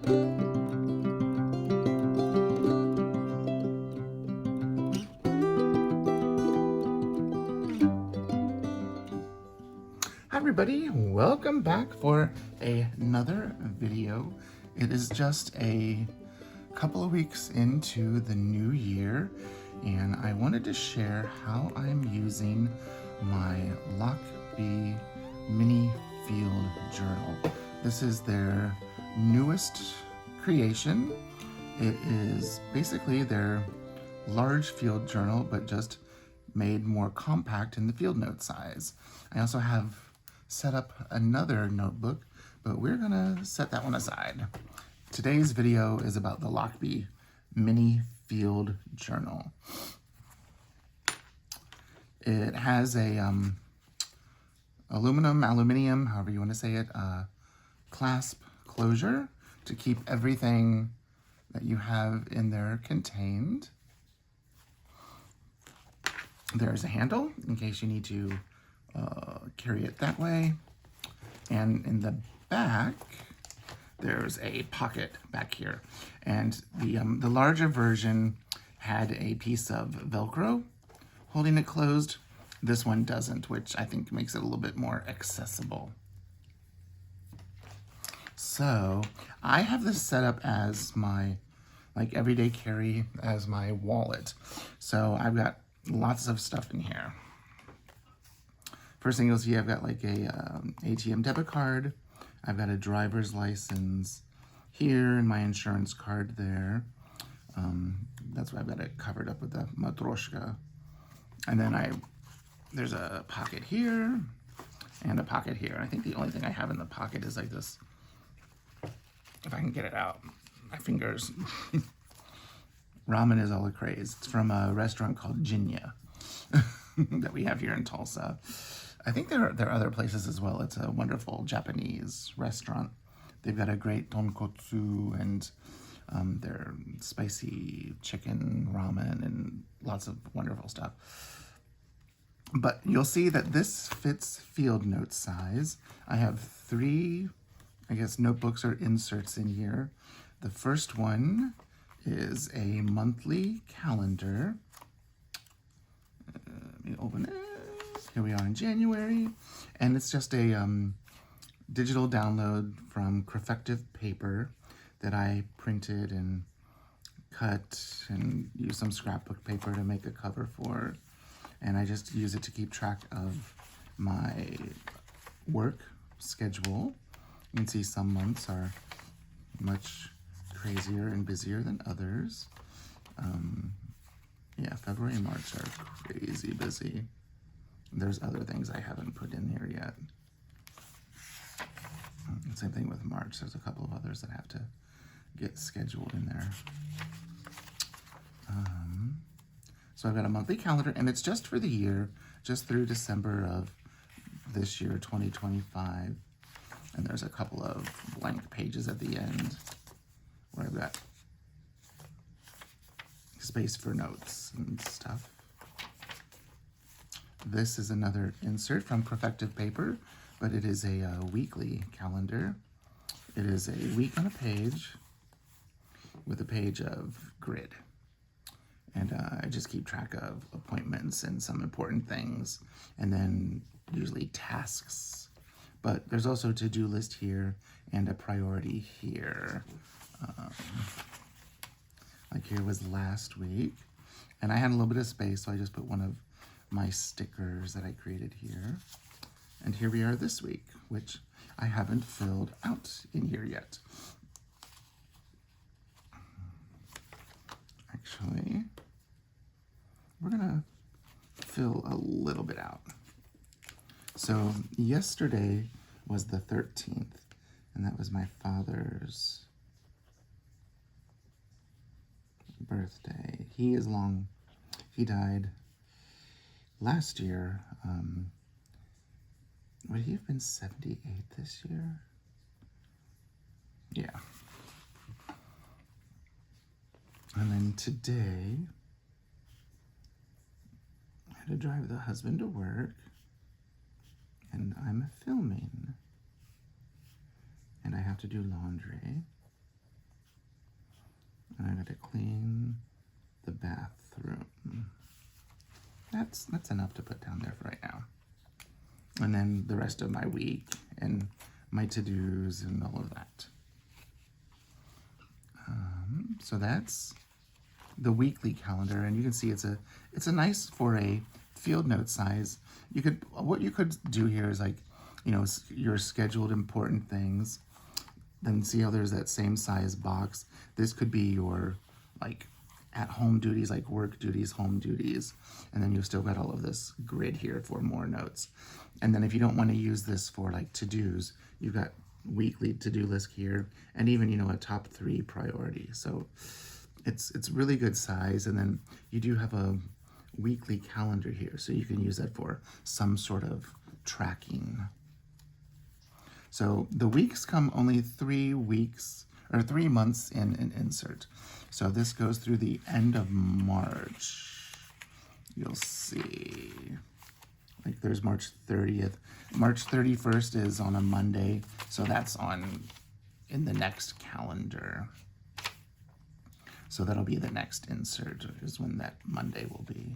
Hi everybody, welcome back for another video. It is just a couple of weeks into the new year, and I wanted to share how I'm using my Lochby mini field journal. This is their newest creation. It is basically their large field journal, but just made more compact in the field note size. I also have set up another notebook, but we're gonna set that one aside. Today's video is about the Lochby mini field journal. It has a aluminium, however you want to say it, clasp closure to keep everything that you have in there contained. There's a handle in case you need to carry it that way. And in the back, there's a pocket back here. And the larger version had a piece of Velcro holding it closed. This one doesn't, which I think makes it a little bit more accessible. So I have this set up as my everyday carry, as my wallet. So I've got lots of stuff in here. First thing you'll see, I've got like a ATM debit card. I've got a driver's license here and my insurance card there. That's why I've got it covered up with the matroshka. And then there's a pocket here and a pocket here. I think the only thing I have in the pocket is like this, if I can get it out, my fingers. Ramen is all the craze. It's from a restaurant called Jinya that we have here in Tulsa. I think there are other places as well. It's a wonderful Japanese restaurant. They've got a great tonkotsu and their spicy chicken ramen and lots of wonderful stuff. But you'll see that this fits field note size. I have 3, I guess, notebooks or inserts in here. The first one is a monthly calendar. Let me open it. Here we are in January, and it's just a digital download from Crefective paper that I printed and cut and used some scrapbook paper to make a cover for. And I just use it to keep track of my work schedule. You can see some months are much crazier and busier than others. Yeah, February and March are crazy busy. There's other things I haven't put in here yet. Same thing with March. There's a couple of others that have to get scheduled in there. So I've got a monthly calendar, and it's just for the year, just through December of this year, 2025. And there's a couple of blank pages at the end where I've got space for notes and stuff. This is another insert from Crefective paper, but it is a weekly calendar. It is a week on a page with a page of grid. And I just keep track of appointments and some important things, and then usually tasks. But there's also a to-do list here and a priority here. Like here was last week, and I had a little bit of space, so I just put one of my stickers that I created here. And here we are this week, which I haven't filled out in here yet. Actually, we're gonna fill a little bit out. So yesterday was the 13th, and that was my father's birthday. He died last year. Would he have been 78 this year? Yeah. And then today, I had to drive the husband to work, and I'm filming, and I have to do laundry. And I gotta clean the bathroom. That's enough to put down there for right now. And then the rest of my week and my to-dos and all of that. So that's the weekly calendar, and you can see it's a nice for a field note size. What you could do here is like, your scheduled important things. Then see how there's that same size box. This could be your like at home duties, like work duties, home duties, and then you've still got all of this grid here for more notes. And then if you don't want to use this for like to-dos, you've got weekly to-do list here, and even a top 3 priority. So it's really good size. And then you do have a weekly calendar here, so you can use that for some sort of tracking. So the weeks come only 3 weeks or 3 months in an insert. So this goes through the end of March. You'll see, like there's March 30th. March 31st is on a Monday, so that's in the next calendar. So that'll be the next insert, is when that Monday will be.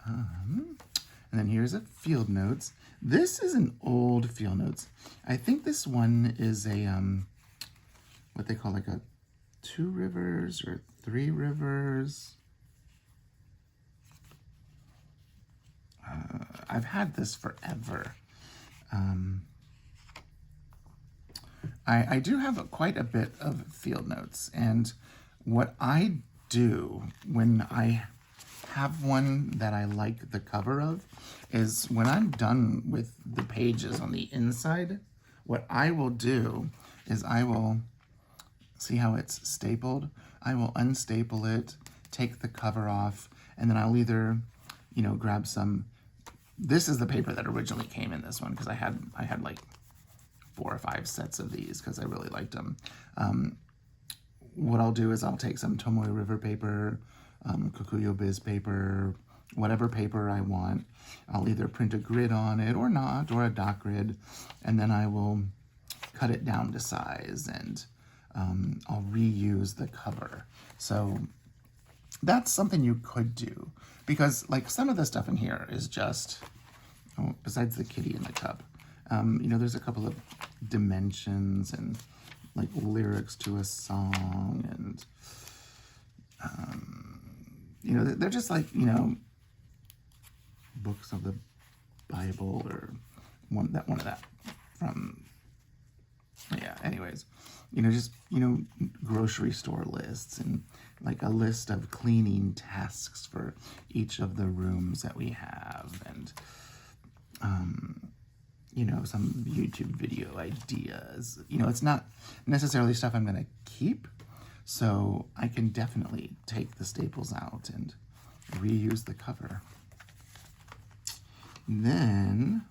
And then here's a field notes. This is an old field notes. I think this one is a, what they call like a 2 rivers or 3 rivers. I've had this forever. I do have quite a bit of field notes, and what I do when I have one that I like the cover of is when I'm done with the pages on the inside, what I will do is I will see how it's stapled. I will unstaple it, take the cover off, and then I'll either, grab some. This is the paper that originally came in this one, because I had like 4 or 5 sets of these because I really liked them. What I'll do is I'll take some Tomoe River paper, Kokuyo Biz paper, whatever paper I want. I'll either print a grid on it or not, or a dot grid, and then I will cut it down to size, and I'll reuse the cover. So that's something you could do, because like some of the stuff in here is just, besides the kitty in the cup, there's a couple of dimensions and like lyrics to a song, and they're just like, books of the Bible, or one of that from, anyways, grocery store lists, and like a list of cleaning tasks for each of the rooms that we have, and some YouTube video ideas. It's not necessarily stuff I'm gonna keep, so I can definitely take the staples out and reuse the cover. Then,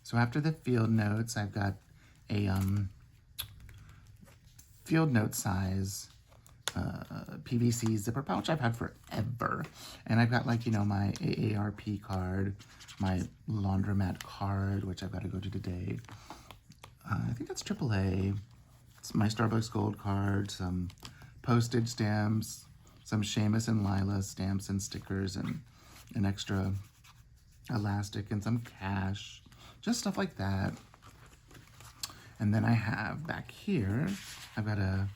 so after the field notes, I've got a field note size PVC zipper pouch I've had forever. And I've got like, my AARP card, my laundromat card, which I've got to go to today. I think that's AAA. It's my Starbucks Gold card, some postage stamps, some Seamus and Lila stamps and stickers, and an extra elastic, and some cash, just stuff like that. And then I have back here, I've got a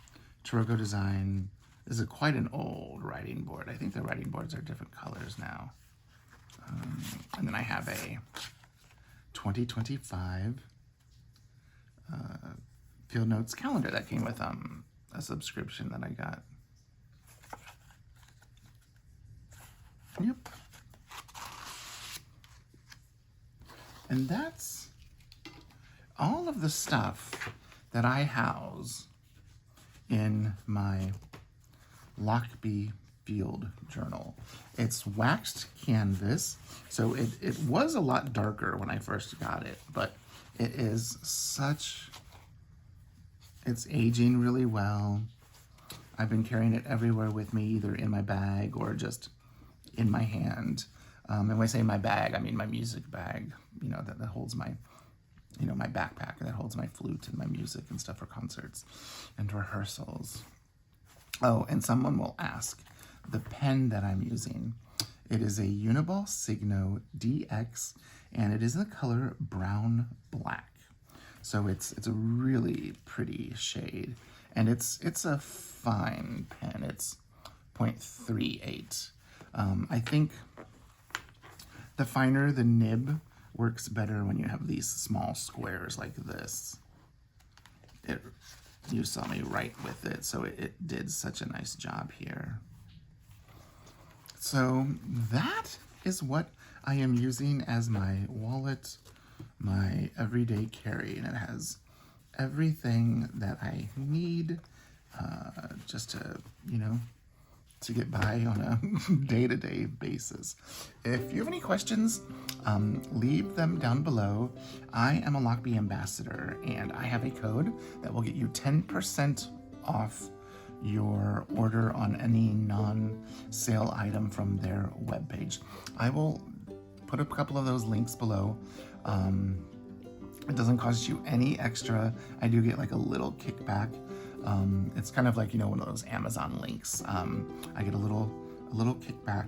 Taroko Design. This is quite an old writing board. I think the writing boards are different colors now. And then I have a 2025 Field Notes calendar that came with a subscription that I got. Yep. And that's all of the stuff that I house in my Lochby field journal. It's waxed canvas, so it was a lot darker when I first got it, but it is it's aging really well. I've been carrying it everywhere with me, either in my bag or just in my hand. And when I say my bag, I mean my music bag, that holds my, my backpack that holds my flute and my music and stuff for concerts and rehearsals. Oh, and someone will ask, the pen that I'm using, it is a Uniball Signo DX, and it is in the color brown black. So it's a really pretty shade, and it's a fine pen. It's 0.38. I think the finer the nib works better when you have these small squares like this. You saw me right with it, so it did such a nice job here. So that is what I am using as my wallet, my everyday carry, and it has everything that I need just to, to get by on a day-to-day basis. If you have any questions, leave them down below. I am a Lochby ambassador, and I have a code that will get you 10% off your order on any non-sale item from their webpage. I will put a couple of those links below. It doesn't cost you any extra. I do get like a little kickback. It's kind of like, one of those Amazon links. I get a little kickback,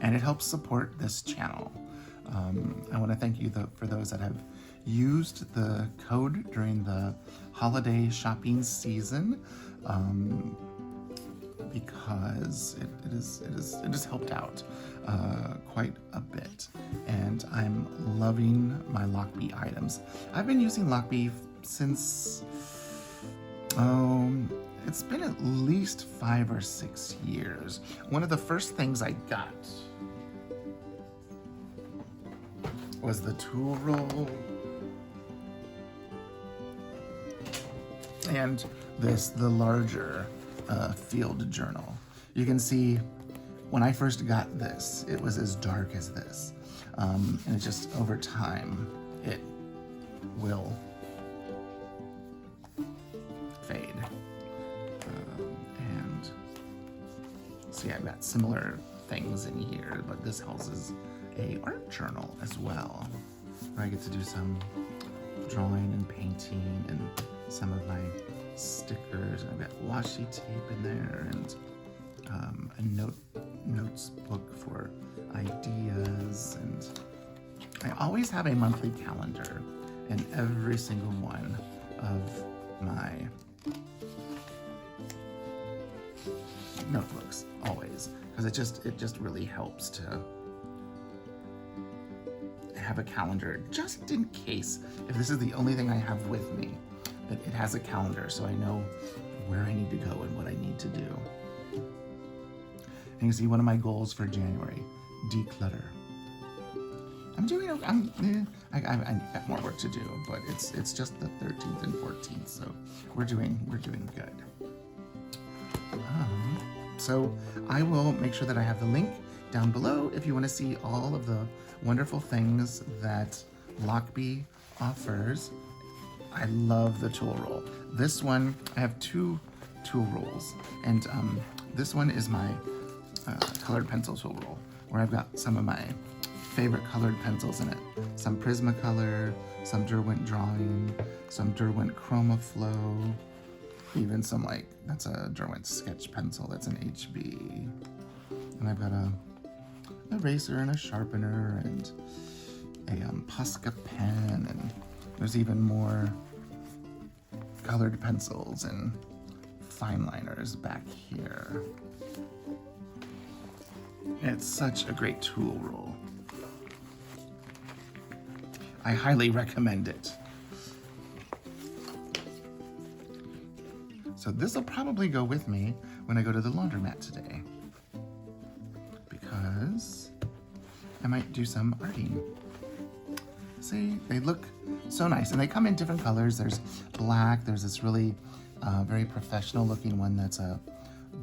and it helps support this channel. I want to thank you for those that have used the code during the holiday shopping season, because it has helped out quite a bit, and I'm loving my Lochby items. I've been using Lochby since it's been at least 5 or 6 years. One of the first things I got was the tool roll and the larger field journal. You can see when I first got this, it was as dark as this, and it just over time it will fade. And see, I've got similar things in here, but this houses a art journal as well, where I get to do some drawing and painting and some of my stickers. I've got washi tape in there, and a notes book for ideas, and I always have a monthly calendar in every single one of my notebooks, always, because it just really helps to have a calendar, just in case, if this is the only thing I have with me, that it has a calendar, so I know where I need to go and what I need to do. And you see, one of my goals for January, declutter. I'm doing okay. I've got more work to do, but it's just the 13th and 14th, so we're doing good. So I will make sure that I have the link down below if you want to see all of the wonderful things that Lochby offers. I love the tool roll. This one, I have 2 tool rolls, and this one is my colored pencil tool roll, where I've got some of my favorite colored pencils in it. Some Prismacolor, some Derwent Drawing, some Derwent Chroma Flow, even some that's a Derwent sketch pencil, that's an HB. And I've got a eraser and a sharpener and a Posca pen, and there's even more colored pencils and fine liners back here. It's such a great tool roll. I highly recommend it. So this will probably go with me when I go to the laundromat today, because I might do some arting. See, they look so nice, and they come in different colors. There's black, there's this really very professional looking one that's a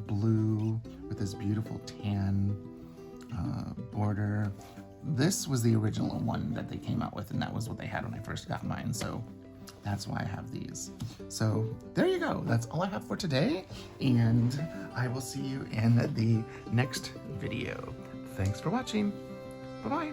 blue with this beautiful tan border. This was the original one that they came out with, and that was what they had when I first got mine, so that's why I have these. So there you go. That's all I have for today, and I will see you in the next video. Thanks for watching. Bye-bye.